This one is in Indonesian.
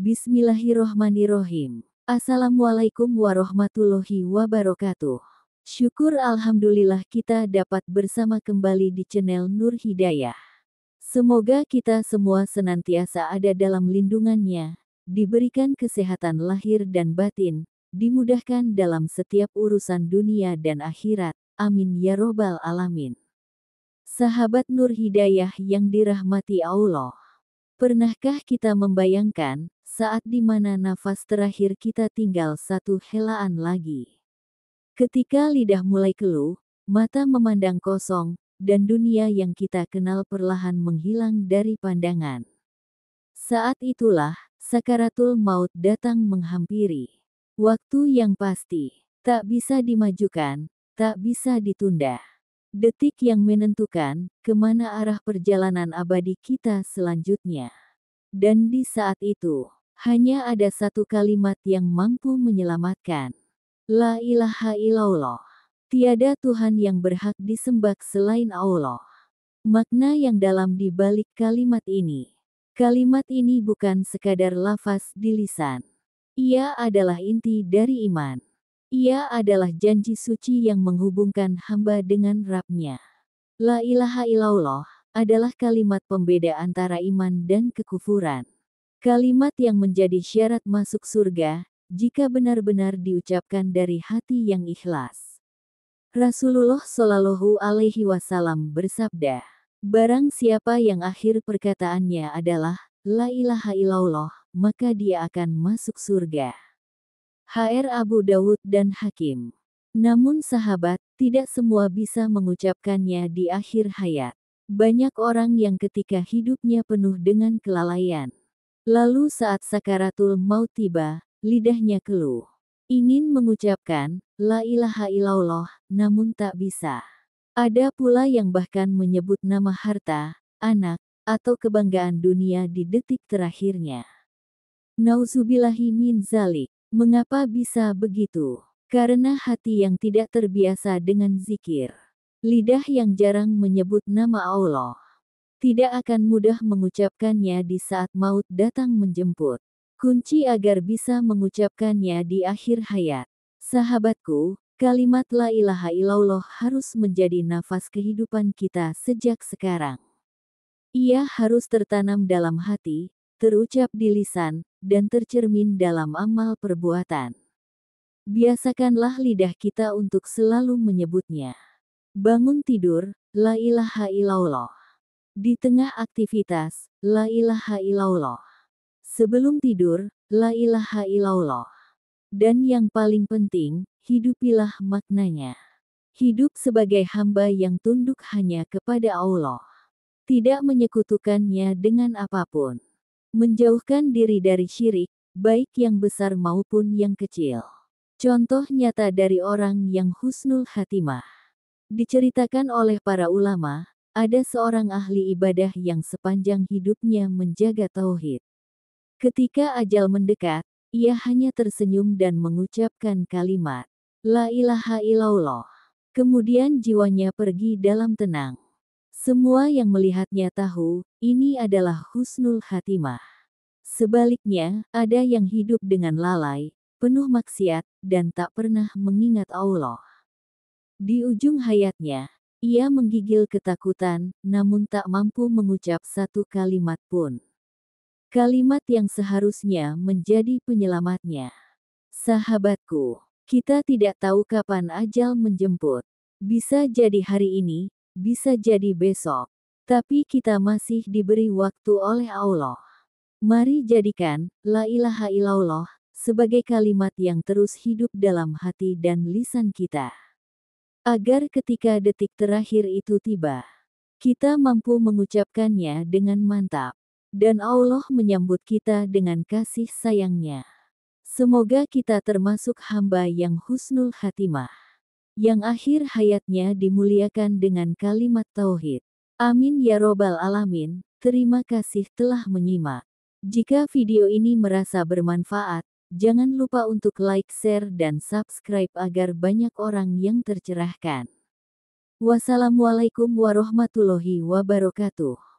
Bismillahirrohmanirrohim. Assalamualaikum warahmatullahi wabarakatuh. Syukur alhamdulillah kita dapat bersama kembali di channel Nur Hidayah. Semoga kita semua senantiasa ada dalam lindungannya, diberikan kesehatan lahir dan batin, dimudahkan dalam setiap urusan dunia dan akhirat. Amin ya robbal alamin. Sahabat Nur Hidayah yang dirahmati Allah. Pernahkah kita membayangkan, saat dimana nafas terakhir kita tinggal satu helaan lagi? Ketika lidah mulai keluh, mata memandang kosong, dan dunia yang kita kenal perlahan menghilang dari pandangan. Saat itulah, sakaratul maut datang menghampiri. Waktu yang pasti, tak bisa dimajukan, tak bisa ditunda. Detik yang menentukan, kemana arah perjalanan abadi kita selanjutnya. Dan di saat itu, hanya ada satu kalimat yang mampu menyelamatkan. La ilaha illallah. Tiada Tuhan yang berhak disembah selain Allah. Makna yang dalam di balik kalimat ini. Kalimat ini bukan sekadar lafaz di lisan. Ia adalah inti dari iman. Ia adalah janji suci yang menghubungkan hamba dengan Rabb-Nya. La ilaha illallah adalah kalimat pembeda antara iman dan kekufuran. Kalimat yang menjadi syarat masuk surga, jika benar-benar diucapkan dari hati yang ikhlas. Rasulullah Shallallahu Alaihi Wasallam bersabda, barang siapa yang akhir perkataannya adalah, La ilaha illallah, maka dia akan masuk surga. HR Abu Dawud dan Hakim. Namun sahabat, tidak semua bisa mengucapkannya di akhir hayat. Banyak orang yang ketika hidupnya penuh dengan kelalaian. Lalu saat sakaratul maut tiba, lidahnya keluh. Ingin mengucapkan, La ilaha illallah, namun tak bisa. Ada pula yang bahkan menyebut nama harta, anak, atau kebanggaan dunia di detik terakhirnya. Nauzubillahi min zalik. Mengapa bisa begitu? Karena hati yang tidak terbiasa dengan zikir. Lidah yang jarang menyebut nama Allah. Tidak akan mudah mengucapkannya di saat maut datang menjemput. Kunci agar bisa mengucapkannya di akhir hayat. Sahabatku, kalimat la ilaha illallah harus menjadi nafas kehidupan kita sejak sekarang. Ia harus tertanam dalam hati, terucap di lisan, dan tercermin dalam amal perbuatan. Biasakanlah lidah kita untuk selalu menyebutnya. Bangun tidur, la ilaha illallah. Di tengah aktivitas, la ilaha illallah. Sebelum tidur, la ilaha illallah. Dan yang paling penting, hidupilah maknanya. Hidup sebagai hamba yang tunduk hanya kepada Allah. Tidak menyekutukannya dengan apapun. Menjauhkan diri dari syirik, baik yang besar maupun yang kecil. Contoh nyata dari orang yang husnul khatimah. Diceritakan oleh para ulama, ada seorang ahli ibadah yang sepanjang hidupnya menjaga tauhid. Ketika ajal mendekat, ia hanya tersenyum dan mengucapkan kalimat, La ilaha illallah. Kemudian jiwanya pergi dalam tenang. Semua yang melihatnya tahu, ini adalah husnul khatimah. Sebaliknya, ada yang hidup dengan lalai, penuh maksiat, dan tak pernah mengingat Allah. Di ujung hayatnya, ia menggigil ketakutan, namun tak mampu mengucap satu kalimat pun. Kalimat yang seharusnya menjadi penyelamatnya. Sahabatku, kita tidak tahu kapan ajal menjemput. Bisa jadi hari ini, bisa jadi besok. Tapi kita masih diberi waktu oleh Allah. Mari jadikan, la ilaha illallah, sebagai kalimat yang terus hidup dalam hati dan lisan kita. Agar ketika detik terakhir itu tiba, kita mampu mengucapkannya dengan mantap. Dan Allah menyambut kita dengan kasih sayangnya. Semoga kita termasuk hamba yang husnul khatimah. Yang akhir hayatnya dimuliakan dengan kalimat tauhid. Amin ya robbal alamin. Terima kasih telah menyimak. Jika video ini merasa bermanfaat, jangan lupa untuk like, share, dan subscribe agar banyak orang yang tercerahkan. Wassalamualaikum warahmatullahi wabarakatuh.